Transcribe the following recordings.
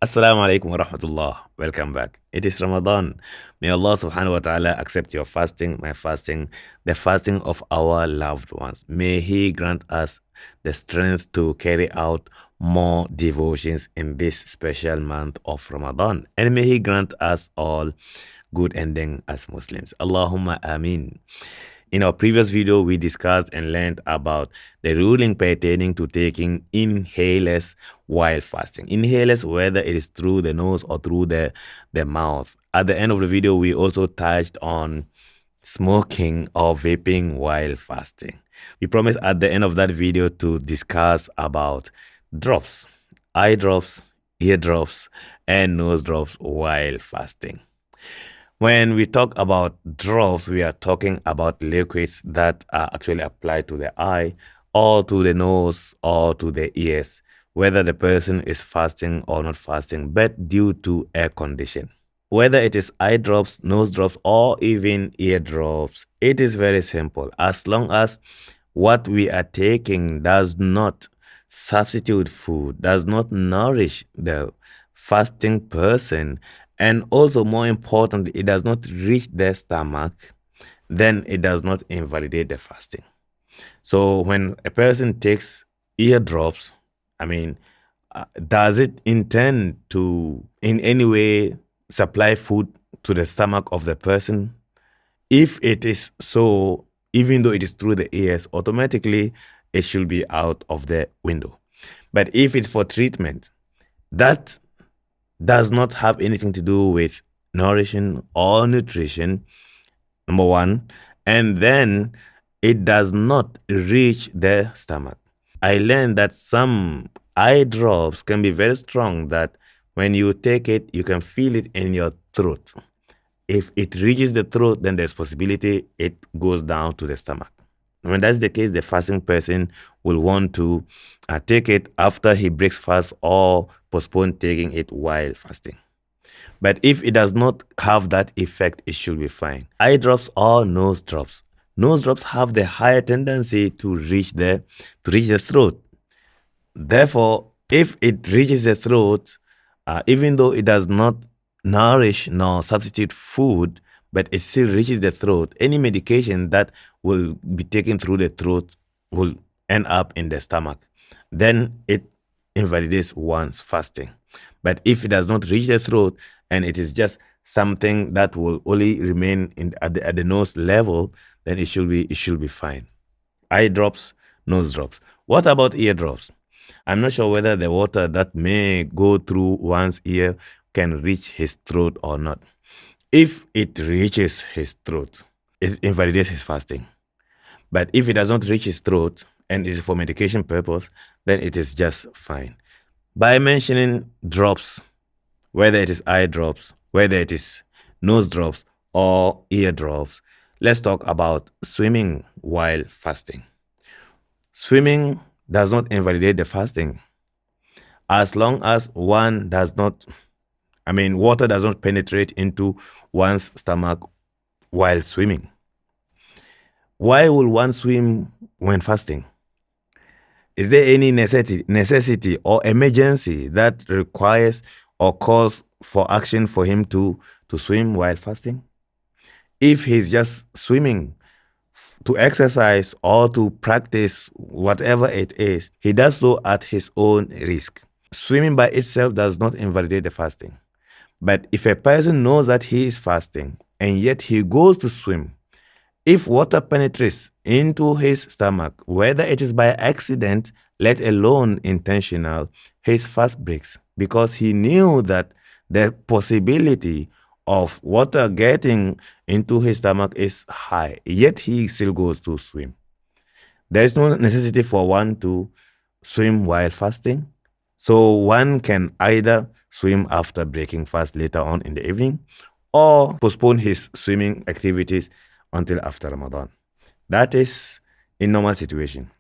Assalamu alaikum wa rahmatullah. Welcome back. It is Ramadan. May Allah subhanahu wa ta'ala accept your fasting, my fasting, the fasting of our loved ones. May He grant us the strength to carry out more devotions in this special month of Ramadan. And may He grant us all good ending as Muslims. Allahumma ameen. In our previous video, we discussed and learned about the ruling pertaining to taking inhalers while fasting. Inhalers, whether it is through the nose or through the mouth. At the end of the video, we also touched on smoking or vaping while fasting. We promised at the end of that video to discuss about drops, eye drops, ear drops, and nose drops while fasting. When we talk about drops, we are talking about liquids that are actually applied to the eye or to the nose or to the ears, whether the person is fasting or not fasting, but due to a condition. Whether it is eye drops, nose drops, or even ear drops, it is very simple. As long as what we are taking does not substitute food, does not nourish the fasting person, and also more importantly, it does not reach the stomach, then it does not invalidate the fasting. So when a person takes ear drops, does it intend to in any way supply food to the stomach of the person? If it is so, even though it is through the ears, automatically it should be out of the window. But if it's for treatment, that does not have anything to do with nourishing or nutrition, number one, and then it does not reach the stomach. I learned that some eye drops can be very strong, that when you take it, you can feel it in your throat. If it reaches the throat, then there's possibility it goes down to the stomach. When that's the case, the fasting person will want to take it after he breaks fast or postpone taking it while fasting. But if it does not have that effect, it should be fine. Eye drops or nose drops. Nose drops have the higher tendency to reach the throat. Therefore, if it reaches the throat, even though it does not nourish nor substitute food, but it still reaches the throat, any medication that will be taken through the throat will end up in the stomach. Then it invalidates one's fasting. But if it does not reach the throat and it is just something that will only remain at the nose level, then it should be fine. Eye drops, nose drops. What about ear drops? I'm not sure whether the water that may go through one's ear can reach his throat or not. If it reaches his throat, it invalidates his fasting. But if it does not reach his throat and is for medication purpose, then it is just fine. By mentioning drops, whether it is eye drops, whether it is nose drops or ear drops, let's talk about swimming while fasting. Swimming does not invalidate the fasting as long as one does not, water does not penetrate into one's stomach while swimming. Why will one swim when fasting? Is there any necessity or emergency that requires or calls for action for him to swim while fasting? If he's just swimming to exercise or to practice whatever it is, he does so at his own risk. Swimming by itself does not invalidate the fasting. But if a person knows that he is fasting and yet he goes to swim, if water penetrates into his stomach, whether it is by accident, let alone intentional, his fast breaks because he knew that the possibility of water getting into his stomach is high, yet he still goes to swim. There is no necessity for one to swim while fasting. So one can either swim after breaking fast later on in the evening or postpone his swimming activities until after Ramadan. That is in normal situation.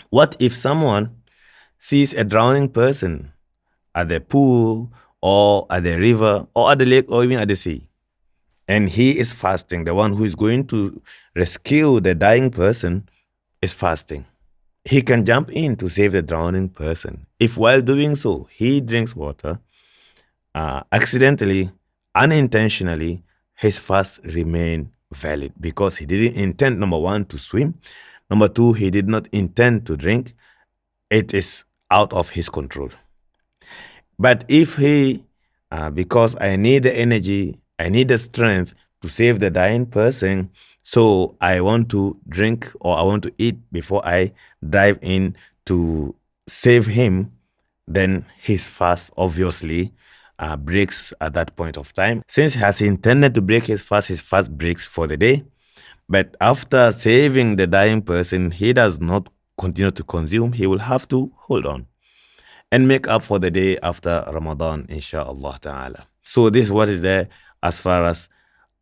What if someone sees a drowning person at the pool or at the river or at the lake or even at the sea, and he is fasting? The one who is going to rescue the dying person is fasting. He can jump in to save the drowning person. If while doing so, he drinks water, accidentally, unintentionally, his fast remained valid because he didn't intend, number one, to swim. Number two, he did not intend to drink. It is out of his control. But if he, because I need the energy, I need the strength to save the dying person, so I want to drink or I want to eat before I dive in to save him, then his fast obviously breaks at that point of time. Since he has intended to break his fast breaks for the day. But after saving the dying person, he does not continue to consume. He will have to hold on and make up for the day after Ramadan, inshallah ta'ala. So this is what is there as far as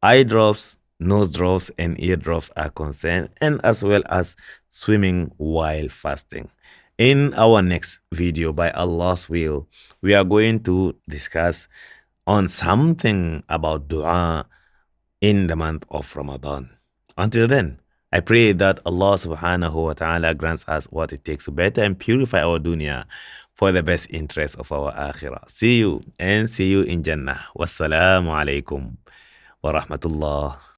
eye drops, nose drops, and ear drops are concerned, and as well as swimming while fasting. In our next video, by Allah's will, we are going to discuss on something about dua in the month of Ramadan. Until then, I pray that Allah subhanahu wa ta'ala grants us what it takes to better and purify our dunya for the best interest of our akhirah. See you and see you in Jannah. Wassalamu alaikum wa rahmatullah.